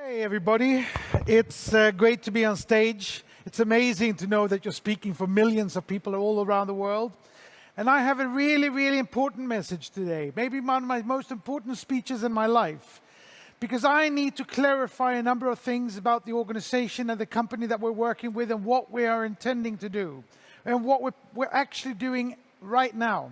Hey everybody, it's great to be on stage. It's amazing to know that you're speaking for millions of people all around the world. And I have a really important message today, maybe one of my most important speeches in my life, because I need to clarify a number of things about the organization and the company that we're working with and what we are intending to do and what we're actually doing right now.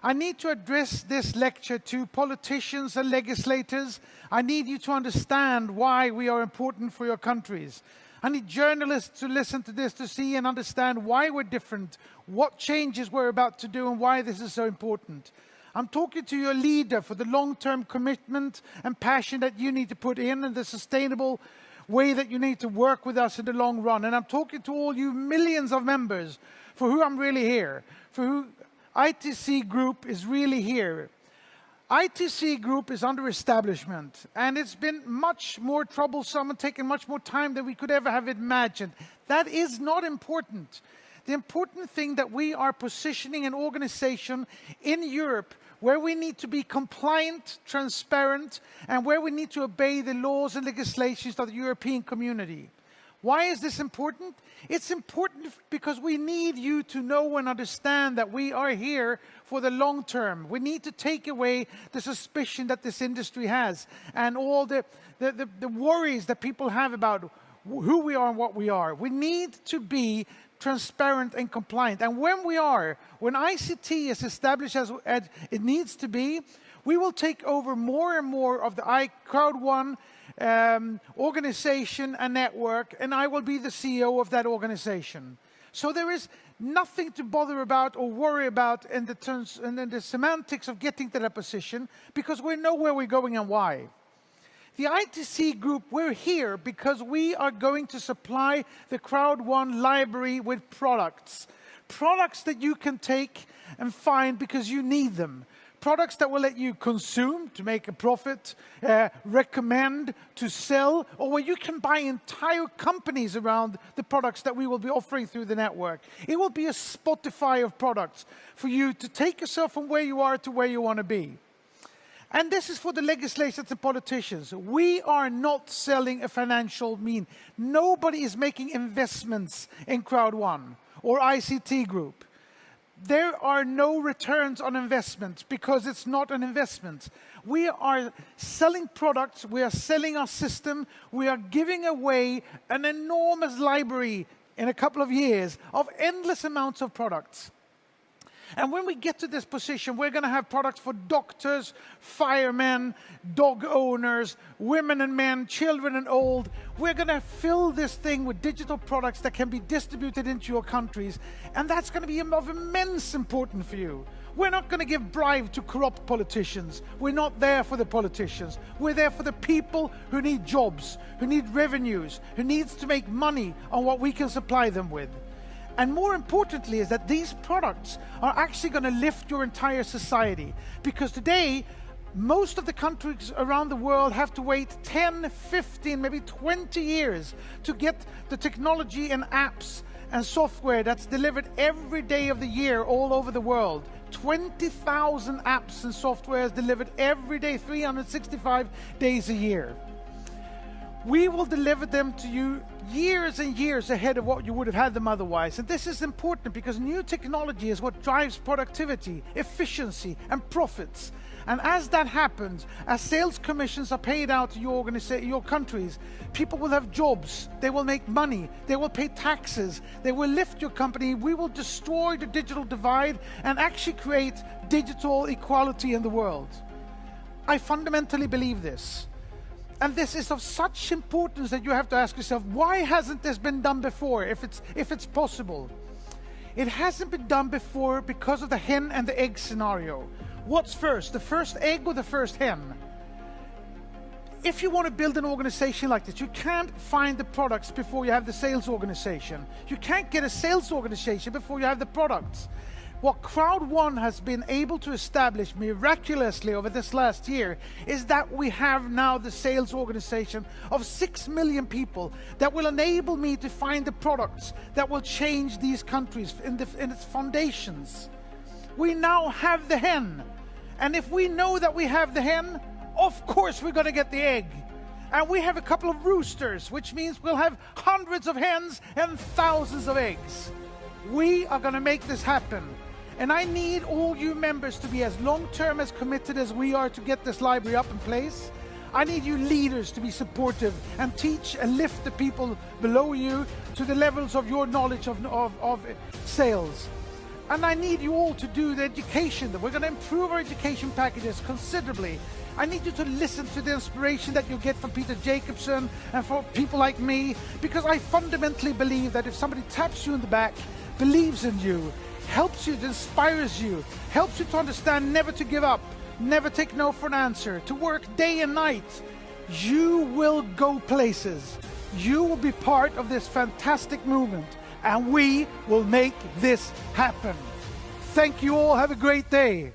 I need to address this lecture to politicians and legislators. I need you to understand why we are important for your countries. I need journalists to listen to this to see and understand why we're different, what changes we're about to do, and why this is so important. I'm talking to your leader for the long-term commitment and passion that you need to put in and the sustainable way that you need to work with us in the long run. And I'm talking to all you millions of members for who I'm really here, for who ITC Group is really here. ITC Group is under establishment, and it's been much more troublesome and taken much more time than we could ever have imagined. That is not important. The important thing that we are positioning an organization in Europe where we need to be compliant, transparent, and where we need to obey the laws and legislations of the European community. Why is this important? It's important because we need you to know and understand that we are here for the long term. We need to take away the suspicion that this industry has and all the worries that people have about who we are and what we are. We need to be transparent and compliant. And when ICT is established as it needs to be, we will take over more and more of the CROWD1 organization and network, and I will be the CEO of that organization. So there is nothing to bother about or worry about in the terms and in the semantics of getting to that position, because we know where we're going and why. The ITC Group, we're here because we are going to supply the CROWD1 library with products. Products that you can take and find because you need them. Products that will let you consume to make a profit, recommend to sell, or where you can buy entire companies around the products that we will be offering through the network. It will be a Spotify of products for you to take yourself from where you are to where you want to be. And this is for the legislators and politicians. We are not selling a financial mean. Nobody is making investments in CROWD1 or ICT Group. There are no returns on investment because it's not an investment. We are selling products, we are selling our system, we are giving away an enormous library in a couple of years of endless amounts of products. And when we get to this position, we're going to have products for doctors, firemen, dog owners, women and men, children and old. We're going to fill this thing with digital products that can be distributed into your countries. And that's going to be of immense importance for you. We're not going to give bribe to corrupt politicians. We're not there for the politicians. We're there for the people who need jobs, who need revenues, who needs to make money on what we can supply them with. And more importantly is that these products are actually going to lift your entire society. Because today, most of the countries around the world have to wait 10, 15, maybe 20 years to get the technology and apps and software that's delivered every day of the year all over the world. 20,000 apps and software delivered every day, 365 days a year. We will deliver them to you years and years ahead of what you would have had them otherwise. And this is important because new technology is what drives productivity, efficiency, and profits. And as that happens, as sales commissions are paid out to your countries, people will have jobs, they will make money, they will pay taxes, they will lift your company, we will destroy the digital divide and actually create digital equality in the world. I fundamentally believe this. And this is of such importance that you have to ask yourself, why hasn't this been done before, if it's possible? It hasn't been done before because of the hen and the egg scenario. What's first, the first egg or the first hen? If you want to build an organization like this, you can't find the products before you have the sales organization. You can't get a sales organization before you have the products. What CROWD1 has been able to establish miraculously over this last year is that we have now the sales organization of 6 million people that will enable me to find the products that will change these countries in its foundations. We now have the hen. And if we know that we have the hen, of course we're going to get the egg. And we have a couple of roosters, which means we'll have hundreds of hens and thousands of eggs. We are going to make this happen. And I need all you members to be as long-term as committed as we are to get this library up in place. I need you leaders to be supportive and teach and lift the people below you to the levels of your knowledge of sales. And I need you all to do the education. We're going to improve our education packages considerably. I need you to listen to the inspiration that you get from Peter Jacobson and from people like me, because I fundamentally believe that if somebody taps you in the back, believes in you, helps you, inspires you, helps you to understand never to give up, never take no for an answer, to work day and night, you will go places. You will be part of this fantastic movement, and we will make this happen. Thank you all. Have a great day.